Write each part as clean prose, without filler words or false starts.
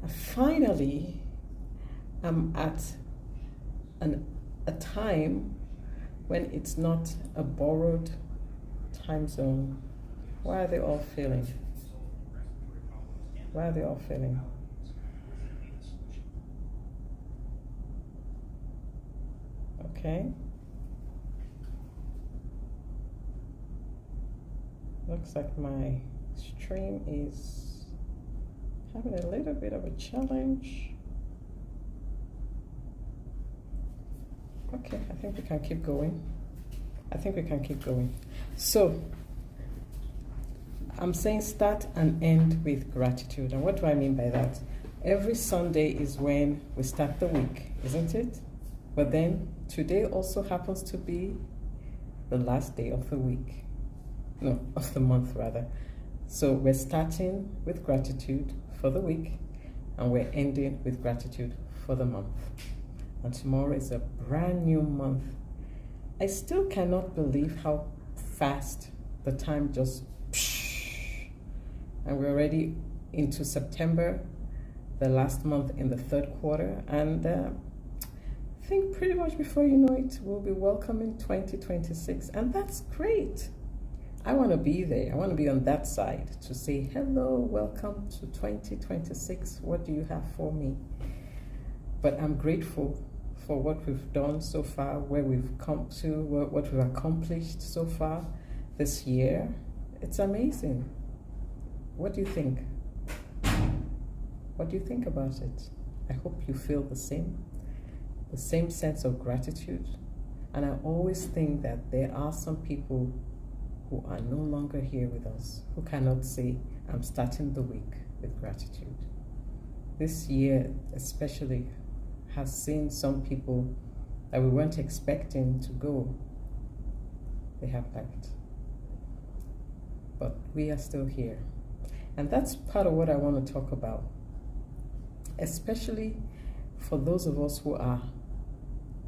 Finally, I'm at a time when it's not a borrowed time zone. Why are they all feeling? Why are they all feeling? Okay. Looks like my stream is having a little bit of a challenge. Okay, I think we can keep going. So, I'm saying start and end with gratitude. And what do I mean by that? Every Sunday is when we start the week, isn't it? But then today also happens to be the last day of the week. No, of the month rather. So we're starting with gratitude for the week and we're ending with gratitude for the month. And tomorrow is a brand new month. I still cannot believe how fast the time just and we're already into September, the last month in the third quarter, and I think pretty much before you know it, we'll be welcoming 2026, and that's great. I want to be there. I want to be on that side to say, hello, welcome to 2026. What do you have for me? But I'm grateful for what we've done so far, where we've come to, what we've accomplished so far this year. It's amazing. What do you think? What do you think about it? I hope you feel the same sense of gratitude. And I always think that there are some people who are no longer here with us, who cannot say, I'm starting the week with gratitude. This year especially has seen some people that we weren't expecting to go. They have left. But we are still here. And that's part of what I want to talk about, especially for those of us who are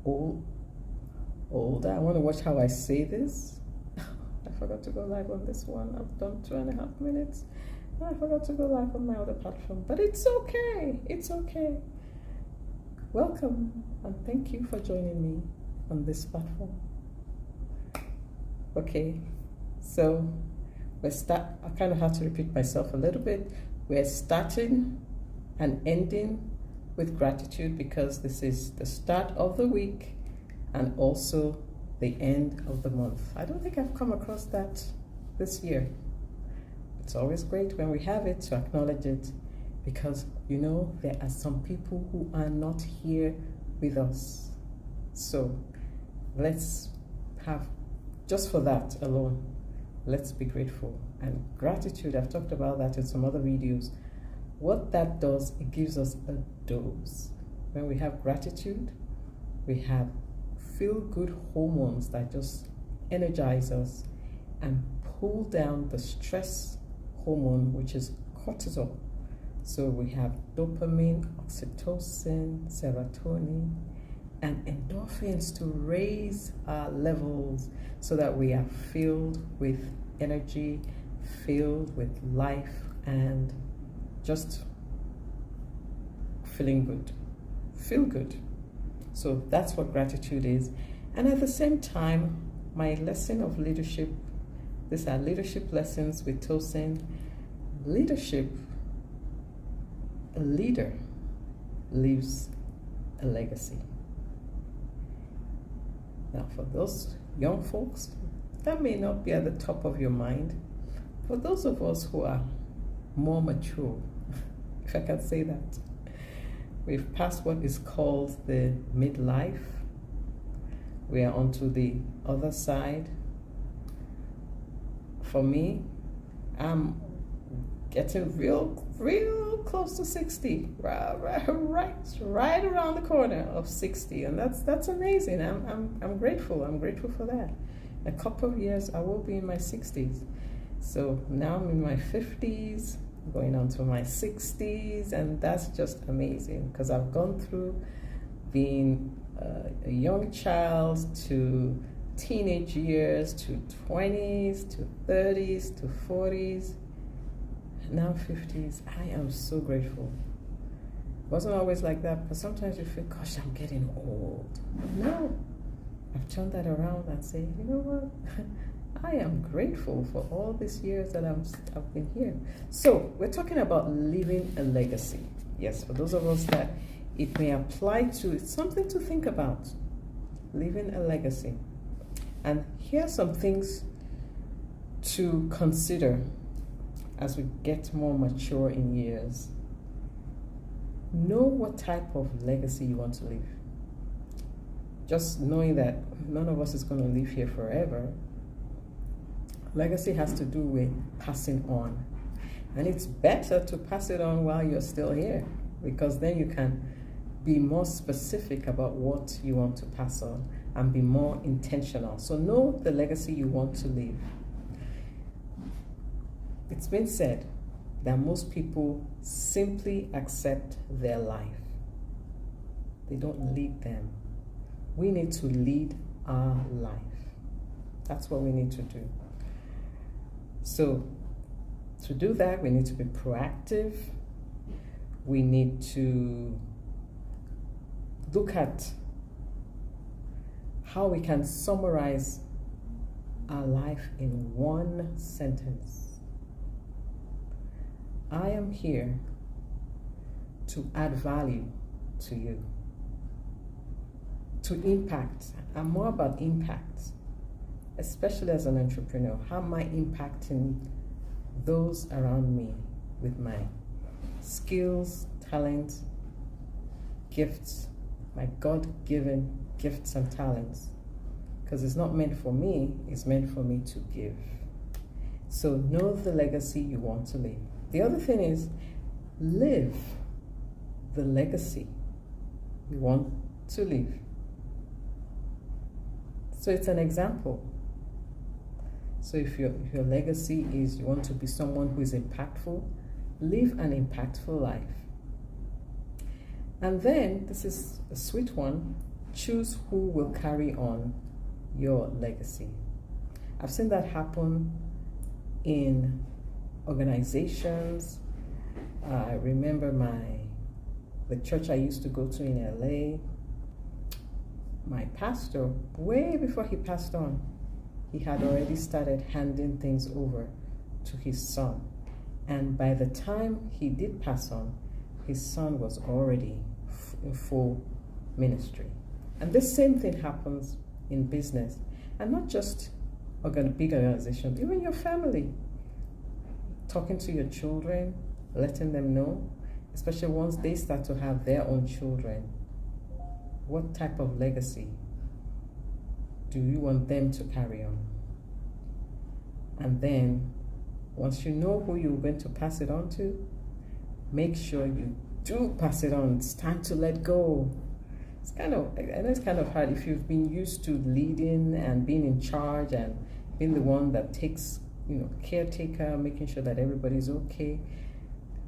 older. I want to watch how I say this. I forgot to go live on this one. I've done 2.5 minutes. I forgot to go live on my other platform, but it's okay. It's okay. Welcome and thank you for joining me on this platform. Okay, so I kind of have to repeat myself a little bit. We're starting and ending with gratitude because this is the start of the week and also the end of the month. I don't think I've come across that this year. It's always great when we have it to acknowledge it because, you know, there are some people who are not here with us. So let's have, just for that alone, let's be grateful. And gratitude, I've talked about that in some other videos. What that does, it gives us a dose. When we have gratitude, we have feel-good hormones that just energize us and pull down the stress hormone, which is cortisol. So we have dopamine, oxytocin, serotonin, and endorphins to raise our levels so that we are filled with energy, filled with life, and just feeling good. Feel good. So that's what gratitude is. And at the same time, my lesson of leadership, these are leadership lessons with Tosin. Leadership, a leader leaves a legacy. Now, for those young folks, that may not be at the top of your mind. For those of us who are more mature, if I can say that, we've passed what is called the midlife. We are onto the other side. For me, I'm getting real close to 60, right around the corner of 60, and that's amazing. I'm grateful. I'm grateful for that. In a couple of years, I will be in my 60s. So now I'm in my 50s, going on to my 60s, and that's just amazing because I've gone through being a young child to teenage years to 20s to 30s to 40s, now 50s. I am so grateful. It wasn't always like that, because sometimes you feel, gosh, I'm getting old. But no, I've turned that around and say, you know what? I am grateful for all these years that I've been here. So we're talking about leaving a legacy. Yes, for those of us that it may apply to, it's something to think about. Leaving a legacy. And here are some things to consider as we get more mature in years. Know what type of legacy you want to leave. Just knowing that none of us is going to live here forever. Legacy has to do with passing on. And it's better to pass it on while you're still here, because then you can be more specific about what you want to pass on and be more intentional. So know the legacy you want to leave. It's been said that most people simply accept their life. They don't lead them. We need to lead our life. That's what we need to do. So to do that, we need to be proactive. We need to look at how we can summarize our life in one sentence. I am here to add value to you, to impact. I'm more about impact, especially as an entrepreneur. How am I impacting those around me with my skills, talents, gifts, my God-given gifts and talents? Because it's not meant for me, it's meant for me to give. So know the legacy you want to leave. The other thing is, live the legacy you want to leave. So it's an example. So if your legacy is you want to be someone who is impactful, live an impactful life. And then, this is a sweet one, choose who will carry on your legacy. I've seen that happen in organizations. I remember the church I used to go to in LA, my pastor, way before he passed on, he had already started handing things over to his son. And by the time he did pass on, his son was already in full ministry. And the same thing happens in business, and not just big organizations, even your family. Talking to your children, letting them know, especially once they start to have their own children, what type of legacy do you want them to carry on? And then, once you know who you're going to pass it on to, make sure you do pass it on. It's time to let go. I know it's kind of hard if you've been used to leading and being in charge and being the one that takes, caretaker, making sure that everybody's okay,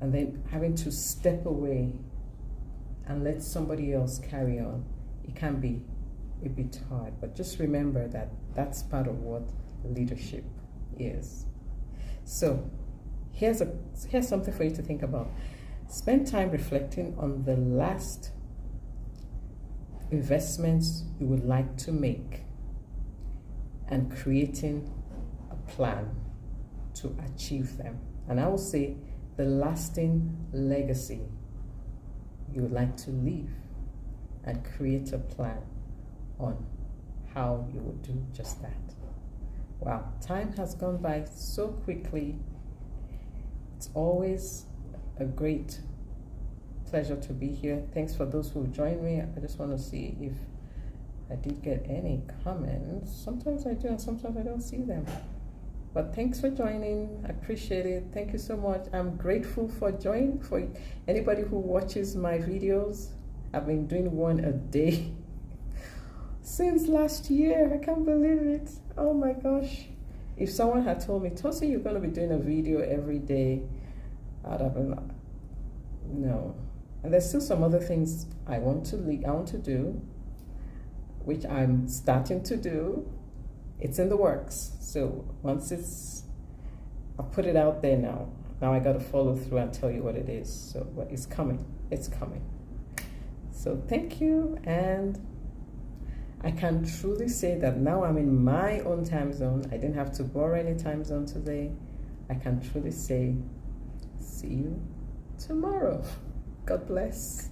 and then having to step away and let somebody else carry on. It can be a bit hard, but just remember that that's part of what leadership is. So here's something for you to think about. Spend time reflecting on the last investments you would like to make and creating a plan to achieve them. And I will say the lasting legacy you would like to leave, and create a plan on how you would do just that. Wow, time has gone by so quickly. It's always a great pleasure to be here. Thanks for those who joined me. I just want to see if I did get any comments. Sometimes I do and sometimes I don't see them. But thanks for joining. I appreciate it. Thank you so much. I'm grateful for joining. For anybody who watches my videos, I've been doing one a day since last year. I can't believe it. Oh my gosh. If someone had told me, Tosi, you're going to be doing a video every day, I'd have been like, no. And there's still some other things I want to do, which I'm starting to do. It's in the works. So once I put it out there now, Now I got to follow through and tell you what it is. So it's coming. It's coming. So thank you, and I can truly say that now I'm in my own time zone. I didn't have to borrow any time zone today. I can truly say, see you tomorrow. God bless.